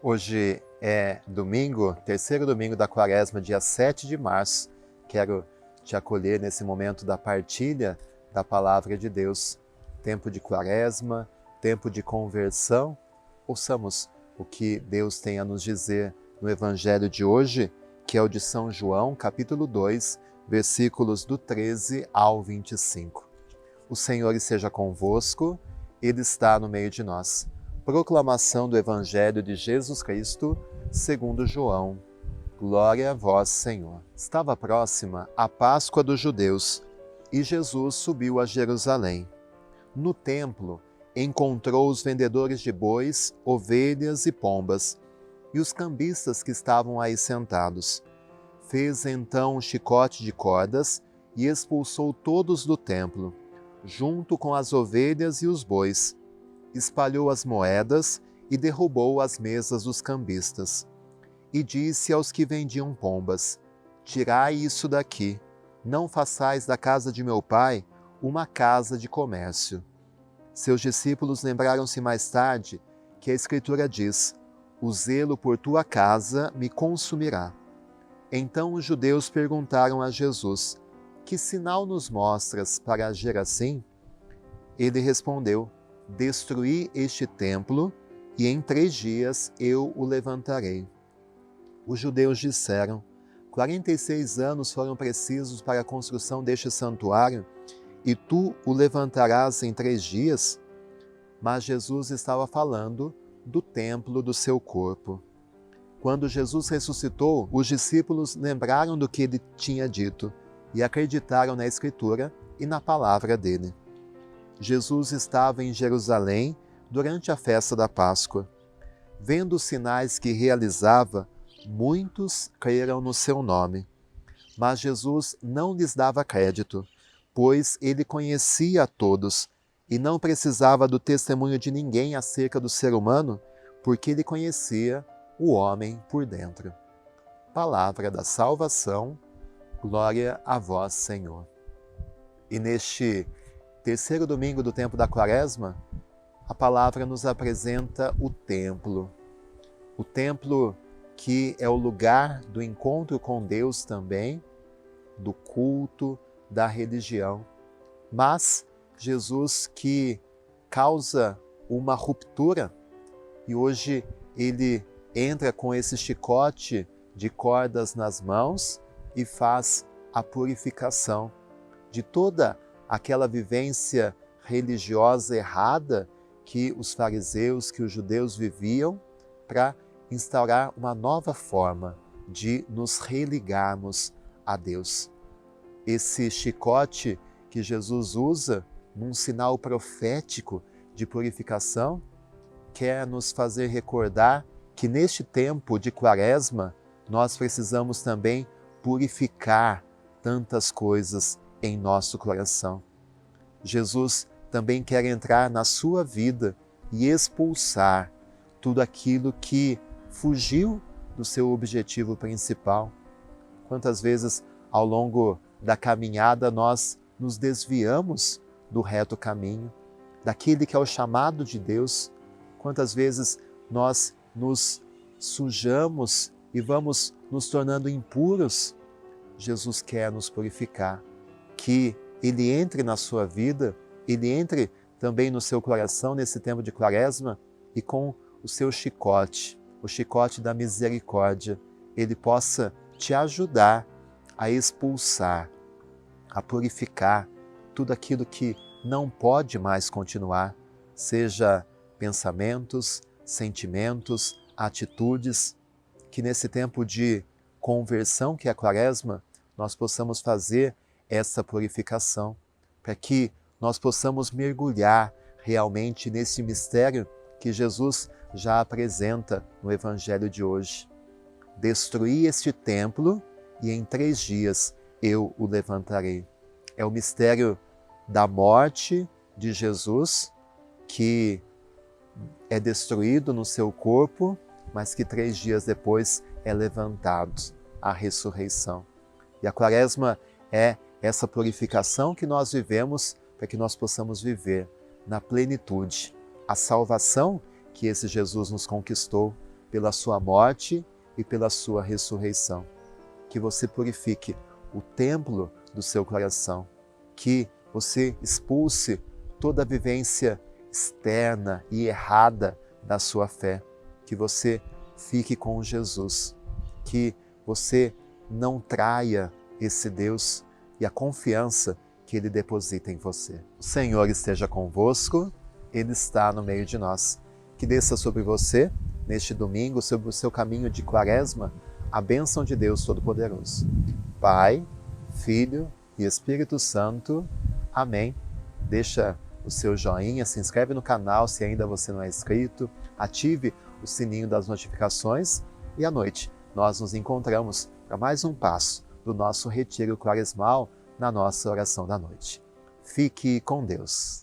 Hoje é domingo, terceiro domingo da Quaresma, dia 7 de março. Quero te acolher nesse momento da partilha da Palavra de Deus. Tempo de Quaresma, tempo de conversão. Ouçamos o que Deus tem a nos dizer no Evangelho de hoje, que é o de São João, capítulo 2, versículos do 13 ao 25. O Senhor esteja convosco, Ele está no meio de nós. Proclamação do Evangelho de Jesus Cristo, segundo João. Glória a vós, Senhor. Estava próxima a Páscoa dos judeus e Jesus subiu a Jerusalém. No templo, encontrou os vendedores de bois, ovelhas e pombas e os cambistas que estavam aí sentados. Fez então um chicote de cordas e expulsou todos do templo, junto com as ovelhas e os bois. Espalhou as moedas e derrubou as mesas dos cambistas. E disse aos que vendiam pombas: tirai isso daqui, não façais da casa de meu pai uma casa de comércio. Seus discípulos lembraram-se mais tarde que a Escritura diz: o zelo por tua casa me consumirá. Então os judeus perguntaram a Jesus: que sinal nos mostras para agir assim? Ele respondeu: destruí este templo e em 3 dias eu o levantarei. Os judeus disseram: 46 anos foram precisos para a construção deste santuário e tu o levantarás em 3 dias? Mas Jesus estava falando do templo do seu corpo. Quando Jesus ressuscitou, os discípulos lembraram do que ele tinha dito e acreditaram na Escritura e na palavra dele. Jesus estava em Jerusalém durante a festa da Páscoa. Vendo os sinais que realizava, muitos creram no seu nome. Mas Jesus não lhes dava crédito, pois ele conhecia a todos e não precisava do testemunho de ninguém acerca do ser humano, porque ele conhecia o homem por dentro. Palavra da salvação, glória a vós, Senhor. E neste terceiro domingo do tempo da Quaresma, a palavra nos apresenta o templo. O templo que é o lugar do encontro com Deus também, do culto, da religião. Mas Jesus que causa uma ruptura e hoje ele entra com esse chicote de cordas nas mãos e faz a purificação de toda aquela vivência religiosa errada que os fariseus, que os judeus viviam, para instaurar uma nova forma de nos religarmos a Deus. Esse chicote que Jesus usa num sinal profético de purificação quer nos fazer recordar que neste tempo de Quaresma nós precisamos também purificar tantas coisas em nosso coração. Jesus também quer entrar na sua vida e expulsar tudo aquilo que fugiu do seu objetivo principal. Quantas vezes ao longo da caminhada nós nos desviamos do reto caminho, daquele que é o chamado de Deus? Quantas vezes nós nos sujamos e vamos nos tornando impuros? Jesus quer nos purificar. Que Ele entre na sua vida, Ele entre também no seu coração nesse tempo de Quaresma e com o seu chicote, o chicote da misericórdia, Ele possa te ajudar a expulsar, a purificar tudo aquilo que não pode mais continuar, seja pensamentos, sentimentos, atitudes, que nesse tempo de conversão que é a Quaresma, nós possamos fazer essa purificação, para que nós possamos mergulhar realmente nesse mistério que Jesus já apresenta no Evangelho de hoje. Destruí este templo e em 3 dias eu o levantarei. É o mistério da morte de Jesus, que é destruído no seu corpo, mas que 3 dias depois é levantado, a ressurreição. E a Quaresma é essa purificação que nós vivemos para que nós possamos viver na plenitude a salvação que esse Jesus nos conquistou pela sua morte e pela sua ressurreição. Que você purifique o templo do seu coração, que você expulse toda a vivência externa e errada da sua fé, que você fique com Jesus, que você não traia esse Deus e a confiança que Ele deposita em você. O Senhor esteja convosco, Ele está no meio de nós. Que desça sobre você, neste domingo, sobre o seu caminho de quaresma, a bênção de Deus Todo-Poderoso. Pai, Filho e Espírito Santo. Amém. Deixa o seu joinha, se inscreve no canal se ainda você não é inscrito, ative o sininho das notificações e à noite nós nos encontramos para mais um passo do nosso retiro quaresmal na nossa oração da noite. Fique com Deus.